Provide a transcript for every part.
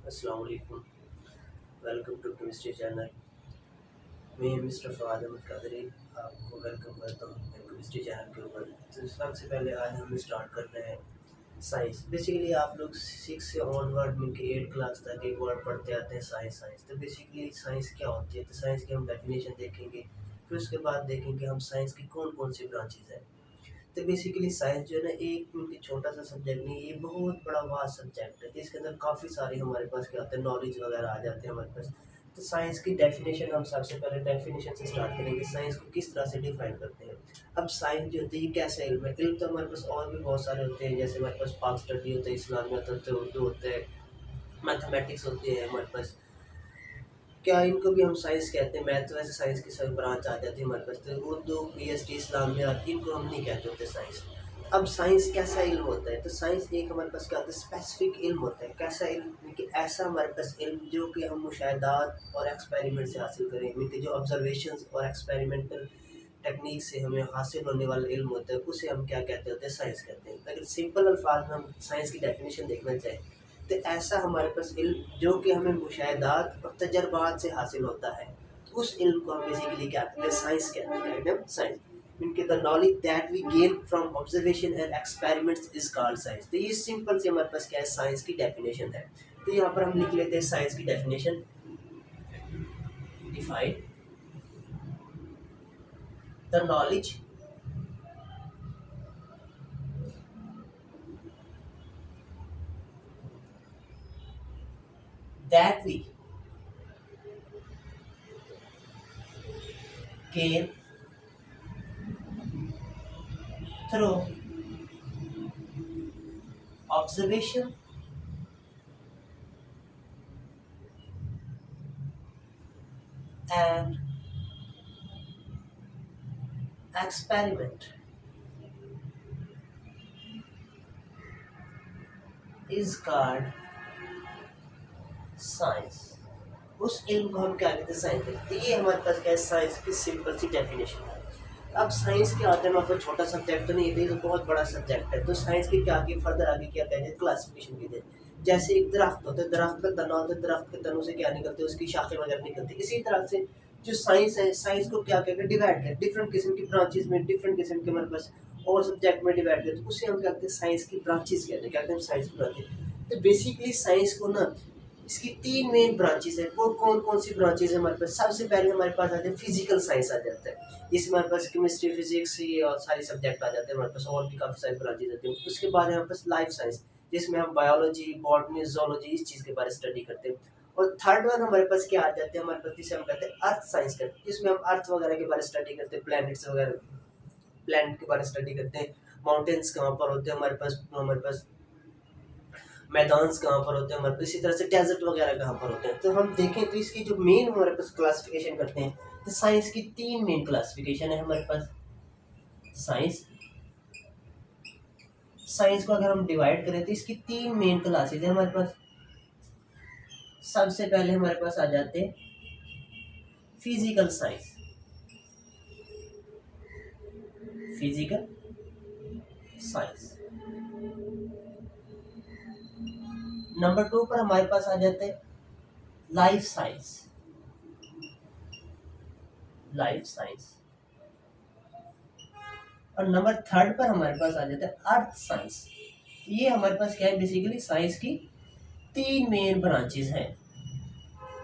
अस्सलाम वालेकुम। Welcome to chemistry channel. मैं मिस्टर फवाद अहमद कादरी आपको वेलकम करता हूँ मेरे केमिस्ट्री चैनल के ऊपर। तो सबसे पहले आज हम स्टार्ट कर रहे हैं साइंस। बेसिकली आप लोग 6 से ऑनवर्ड में के 8 क्लास तक एक वर्ड पढ़ते आते हैं साइंस। साइंस तो बेसिकली साइंस क्या होती है, तो साइंस की हम डेफिनेशन देखेंगे। फिर उसके बाद देखेंगे हम साइंस की कौन कौन सी ब्रांचेज हैं। तो बेसिकली साइंस जो है ना, एक उनकी छोटा सा सब्जेक्ट नहीं, ये बहुत बड़ा वास्ट सब्जेक्ट है। इसके अंदर काफ़ी सारे हमारे पास क्या होते हैं, नॉलेज वगैरह आ जाते हैं हमारे पास। तो साइंस की डेफिनेशन हम सबसे पहले डेफिनेशन से स्टार्ट करेंगे, साइंस को किस तरह से डिफाइन करते हैं। अब साइंस जो होती है ये कैसा इल्म है। इल्म तो हमारे पास और भी बहुत सारे होते हैं, जैसे हमारे पास पाक स्टडी होता है, इस्लामियत होता है, उर्दू होता है, मैथमेटिक्स होती है हमारे पास। क्या इनको भी हम साइंस कहते हैं। मैथ तो वैसे साइंस की सब ब्रांच आ जाती है हमारे पास। तो उर्दू, पीएचडी, इस्लामियात, इनको हम नहीं कहते होते साइंस। अब साइंस कैसा इल्म होता है, तो साइंस एक हमारे पास क्या होता है, स्पेसिफिक इल्म होता है। कैसा इल्म कि ऐसा हमारे पास इल्म जो कि हम मुशाहदात और एक्सपेरिमेंट से हासिल करें, इनके जो ऑब्जर्वेशन और एक्सपेरिमेंटल टेक्निक से हमें हासिल होने वाला इल्म होता है, उसे हम क्या कहते होते हैं, साइंस कहते हैं। अगर सिंपल अल्फाज में हम साइंस की डेफिनेशन देखना चाहें, तो ऐसा हमारे पास इल्म जो कि हमें मुशाहदात और तजर्बात से हासिल होता है, तो उस इल्म को हम बेसिकली क्या कहते हैं, साइंस कहते हैं। एकदम साइंस इनके the knowledge that we gain from observation and experiments is called science. तो ये सिंपल से हमारे पास क्या है, साइंस की डेफिनेशन है। तो यहाँ पर हम लिख लेते हैं साइंस की definition. Define the knowledge that we gain through observation and experiment is called science. उस इल्म को हम क्या कहते हैं, साइंस कहते हैं। ये हमारे पास क्या है, साइंस की सिंपल सी डेफिनेशन है। अब साइंस के आते हैं, मतलब छोटा सब्जेक्ट तो नहीं है, ये तो बहुत बड़ा सब्जेक्ट है। तो साइंस के क्या आगे फर्दर आगे क्या कहते हैं, क्लासिफिकेशन की है। जैसे एक दरख्त होता है, दरख्त का तना होता है, दरख्त के तनों से क्या निकलते हैं, उसकी शाखें वगैरह निकलती है। इसी तरह से जो साइंस है, साइंस को क्या कहते हैं, डिवाइड कर डिफरेंट किस्म की ब्रांचेज में, डिफरेंट किस्म के हमारे पास और सब्जेक्ट में डिवाइड करते हैं। उसे हम क्या कहते हैं, साइंस की ब्रांचेज कहते हैं। क्या कहते हैं, साइंस की ब्रांचेज। तो बेसिकली साइंस को ना, इसकी 3 मेन ब्रांचेस है। वो कौन कौन सी ब्रांचेस है हमारे पास। सबसे पहले हमारे पास आते हैं फिजिकल साइंस आ जाता है। इसमें हमारे पास केमिस्ट्री, फिजिक्स, ये और सारे सब्जेक्ट आ जाते हैं हमारे पास। और भी काफ़ी सारी ब्रांचेस आती हैं। उसके बाद है हमारे पास लाइफ साइंस, जिसमें हम बायोलॉजी, बॉटनी, जोलॉजी इस चीज़ के बारे में स्टडी करते हैं। और थर्ड वन हमारे पास क्या आ जाते हैं, हमारे पास जिसे हम कहते हैं अर्थ साइंस करते हैं, जिसमें हम अर्थ वगैरह के बारे में स्टडी करते हैं, प्लैनेट्स वगैरह, प्लैनेट के बारे में स्टडी करते हैं। माउंटेन्स कहाँ पर होते हैं हमारे पास मैदान्स कहाँ पर होते हैं हमारे पास, इसी तरह से डेजर्ट वगैरह कहाँ पर होते हैं। तो हम देखें तो इसकी जो मेन हमारे पास क्लासिफिकेशन करते हैं, तो साइंस की 3 मेन क्लासिफिकेशन है हमारे पास। साइंस साइंस को अगर हम डिवाइड करें तो इसकी 3 मेन क्लासेज है हमारे पास। सबसे पहले हमारे पास आ जाते हैं physical science. Physical science number 2 पर हमारे पास आ जाते हैं लाइफ साइंस। लाइफ साइंस और नंबर 3 पर हमारे पास आ जाता है अर्थ साइंस। ये हमारे पास क्या है, बेसिकली साइंस की 3 मेन ब्रांचेस हैं।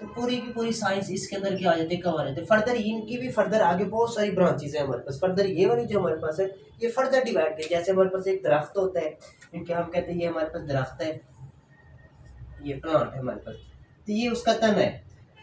तो पूरी की पूरी साइंस इसके अंदर क्या आ जाती है, कवर रहते हैं। फर्दर इनकी भी फर्दर आगे बहुत सारी ब्रांचेस हैं हमारे पास। फर्दर ये वाली जो हमारे पास है, ये फर्दर डिवाइड है। जैसे हमारे पास एक दरख्त होता है, इनके हम कहते हैं ये हमारे पास दरख्त है, ये प्लांट है हमारे पास, तो ये उसका तन है।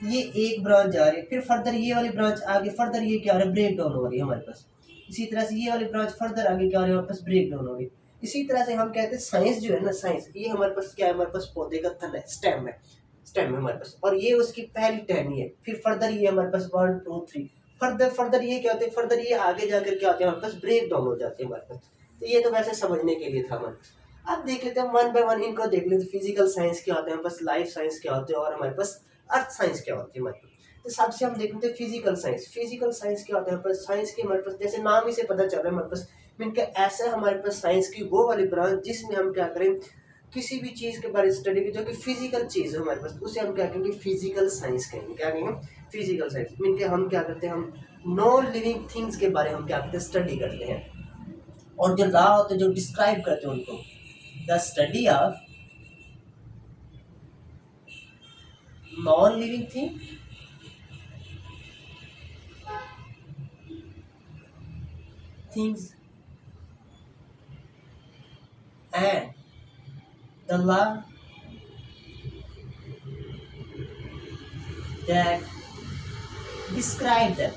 ये एक ब्रांच जा रही है, फिर फर्दर ये वाली ब्रांच आगे फर्दर ये क्या हो रहा है, ब्रेक डाउन हो रही है हमारे पास। इसी तरह से ये वाली ब्रांच फर्दर आगे क्या हो रही है, हमारे पास ब्रेक डाउन हो रही है। इसी तरह से हम कहते हैं साइंस जो है ना, साइंस ये हमारे पास क्या है, हमारे पास पौधे का तन है, स्टेम है। स्टेम है हमारे पास, और ये उसकी पहली टहनी है। फिर फर्दर ये हमारे पास 1 2 3 फर्दर फर्दर ये क्या होते हैं, फर्दर ये आगे जाकर क्या होते हैं, हमारे पास ब्रेक डाउन हो जाते हैं हमारे पास। तो ये तो वैसे समझने के लिए था हमारे पास। अब देख लेते हैं वन बाय वन, इनको देख लेते हैं। फिजिकल साइंस क्या होते हैं हमारे पास, लाइफ साइंस क्या होते हैं, और हमारे पास अर्थ साइंस क्या होती है हमारे पास। तो सबसे हम देखते हैं फिजिकल साइंस। फिजिकल साइंस क्या होता है हमारे पास, साइंस के हमारे पास जैसे नाम ही से पता चल रहा है हमारे पास, मीन का ऐसा हमारे पास साइंस की वो वाली ब्रांच जिसमें हम क्या करें, किसी भी चीज़ के बारे में स्टडी की जो कि फिजिकल चीज़ है हमारे पास, उसे हम क्या कहेंगे, फिजिकल साइंस कहेंगे। क्या कहेंगे, फिजिकल साइंस। मीन के हम क्या करते हैं, हम नॉन लिविंग थिंग्स के बारे में हम क्या करते हैं, स्टडी करते हैं। और जो लॉ होते हैं जो डिस्क्राइब करते हैं उनको, the study of non living things and the law that describe them.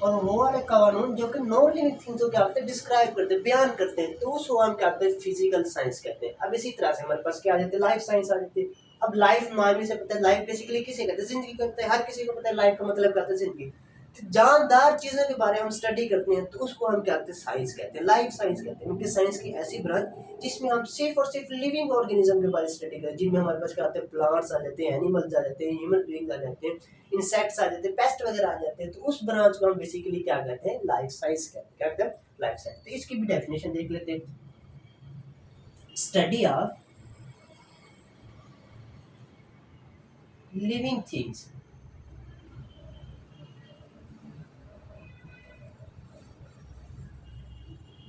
और वो वाले कानून जो कि नॉन लिविंग थिंग्स को क्या करते हैं, डिस्क्राइब करते हैं, बयान करते हैं, तो उसको हम क्या करते हैं, फिजिकल साइंस कहते हैं। अब इसी तरह से हमारे पास क्या आ जाते हैं, लाइफ साइंस आ जाती है। अब लाइफ नाम ही से पता है, लाइफ बेसिकली किसे कहते हैं, जिंदगी कहते हैं। हर किसी को पता है लाइफ का मतलब क्या होता है, जिंदगी। तो जानदार चीज़ों के बारे में हम स्टडी करते हैं, तो उसको हम क्या कहते हैं, साइंस कहते हैं, लाइफ साइंस कहते हैं। क्योंकि साइंस की ऐसी ब्रांच जिसमें हम सिर्फ और सिर्फ लिविंग ऑर्गेनिज्म के बारे में स्टडी करें, जिनमें हमारे पास क्या आते हैं, प्लांट्स आ जाते हैं, एनिमल्स आ जाते हैं, ह्यूमन बीइंग्स आ जाते हैं, इंसेक्ट्स आ जाते हैं, पेस्ट वगैरह आ जाते हैं। तो उस ब्रांच को हम बेसिकली क्या कहते हैं, लाइफ साइंस कहते हैं। क्या कहते हैं, लाइफ साइंस। तो इसकी भी डेफिनेशन देख लेते हैं, study of living things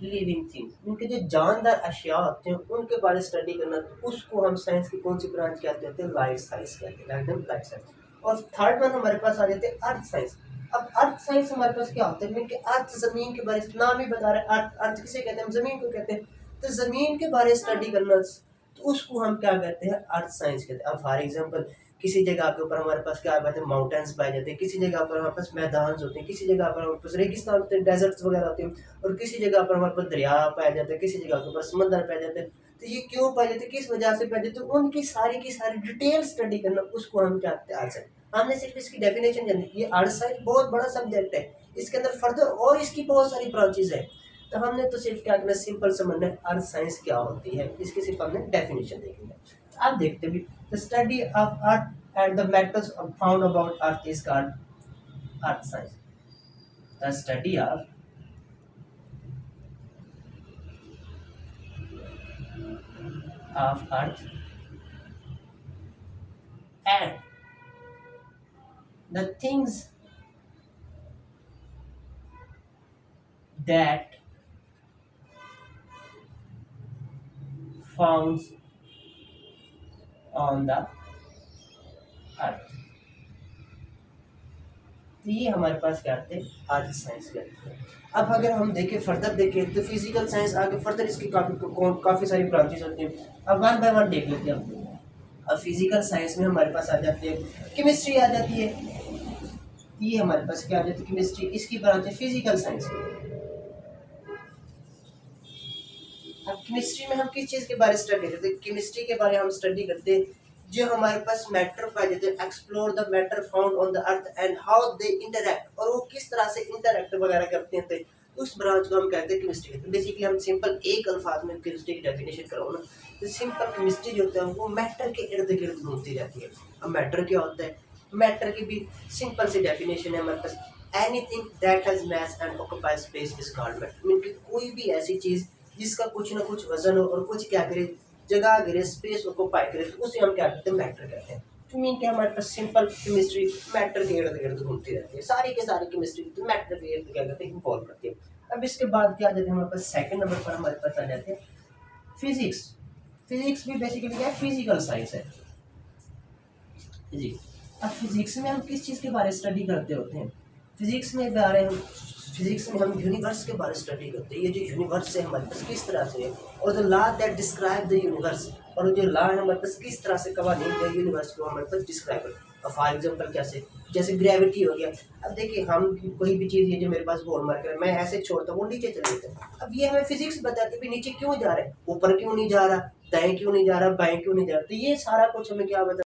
living things, उनके जो जानदार अशिया होते हैं उनके बारे में स्टडी करना, तो उसको हम साइंस की कौन सी ब्रांच कहते हैं, लाइफ साइंस कहते हैं। Life science. और थर्ड वन हमारे पास आ जाते हैं अर्थ साइंस। अब अर्थ साइंस हमारे पास क्या होता है कि अर्थ, जमीन के बारे में, नाम ही बता रहे हैं अर्थ। अर्थ किसे कहते हैं, हम जमीन को कहते हैं। तो जमीन के बारे में स्टडी करना, तो उसको हम क्या कहते हैं, अर्थ साइंस कहते हैं। अब फॉर एग्जाम्पल किसी जगह के ऊपर हमारे पास क्या कहते हैं, माउंटेन्स पाए जाते हैं, किसी जगह पर हमारे पास मैदान होते हैं, किसी जगह पर हमारे पास रेगिस्तान होते हैं, डेजर्ट्स वगैरह होते हैं, और किसी जगह पर हमारे पास दरिया पाए जाते हैं, किसी जगह के ऊपर समंदर पाए जाते हैं। तो ये क्यों पाए जाते हैं, किस वजह से पाए जाते हैं, उनकी सारी की सारी डिटेल स्टडी करना, उसको हम क्या कहते हैं, अर्थ साइंस। हमने सिर्फ इसकी डेफिनेशन जानी, ये अर्थ साइंस बहुत बड़ा सब्जेक्ट है, इसके अंदर फर्दर और इसकी बहुत सारी ब्रांचेज है। तो हमने तो सिर्फ क्या करना, सिंपल समझना है अर्थ साइंस क्या होती है, इसकी सिर्फ हमने डेफिनेशन देखनी है। आप देखते भी, the study of earth and the methods found about earth is called earth science. The study of earth and the things that found on the अर्थ। तो ये हमारे पास क्या आते हैं, अर्थ साइंस कहते हैं। अब अगर हम देखें, फर्दर देखें, तो फिजिकल साइंस आगे फर्दर इसकी काफ़ी सारी ब्रांचेस होती हैं। अब वन बाय वन देख लेते हैं। अब फिजिकल साइंस में हमारे पास आ जाती है केमिस्ट्री आ जाती है। ये हमारे पास क्या आ जाती है, केमिस्ट्री, इसकी ब्रांच है फिजिकल साइंस। अब केमिस्ट्री में हम किस चीज़ के बारे में स्टडी करते हैं, केमिस्ट्री के बारे में हम स्टडी करते हैं जो हमारे पास मैटर पाए जाते हैं, explore the matter found on the earth and how they interact, और वो किस तरह से इंटरैक्ट वगैरह करते हैं, उस ब्रांच को हम कहते हैं केमिस्ट्री कहते हैं। बेसिकली हम सिंपल एक अल्फाज में केमिस्ट्री की डेफिनेशन करो ना, तो सिंपल केमिस्ट्री जो होता है वो मैटर के इर्द गिर्द घूमती रहती है। अब मैटर क्या होता है, मैटर की भी सिंपल सी डेफिनेशन है हमारे पास, anything that has mass and occupies space is called matter. Mean कि कोई भी ऐसी चीज़ जिसका कुछ ना कुछ वजन हो और कुछ क्या करे, जगह गिरे, स्पेस को पाई करे, तो उसे हम क्या कहते हैं, मैटर कहते हैं। तो मीन क्या हमारे पास सिंपल केमिस्ट्री मैटर के इर्द गिर्द घूमती रहती है, सारी के सारी केमिस्ट्री तो मैटर के इर्द क्या कहते हैं, इन्वॉल्व करती है। अब इसके बाद क्या आ जाते हैं हमारे पास, सेकंड नंबर पर हमारे पास आ जाते हैं फिजिक्स। फिजिक्स भी बेसिकली क्या है, फिजिकल साइंस है फिजिक्स। अब फिजिक्स में हम किस चीज़ के बारे में स्टडी करते होते हैं, फिजिक्स में हम यूनिवर्स के बारे में स्टडी करते हैं। ये जो यूनिवर्स है हमारे पास किस तरह से है, और the law that describe the universe, और जो लॉ है हमारे पास किस तरह से कवानीन जो यूनिवर्स को हमारे पास डिस्क्राइब करते हैं। फॉर एग्जाम्पल कैसे, जैसे ग्रेविटी हो गया। अब देखिए हम कोई भी चीज़ है जो मेरे पास बॉल मार कर मैं ऐसे छोड़ता हूँ वो नीचे चले जाता है। अब ये हमें फिजिक्स बताती है नीचे क्यों जा रहा है, ऊपर क्यों नहीं जा रहा, दाएं क्यों नहीं जा रहा, बाएं क्यों नहीं जा रहा। तो ये सारा कुछ हमें क्या बता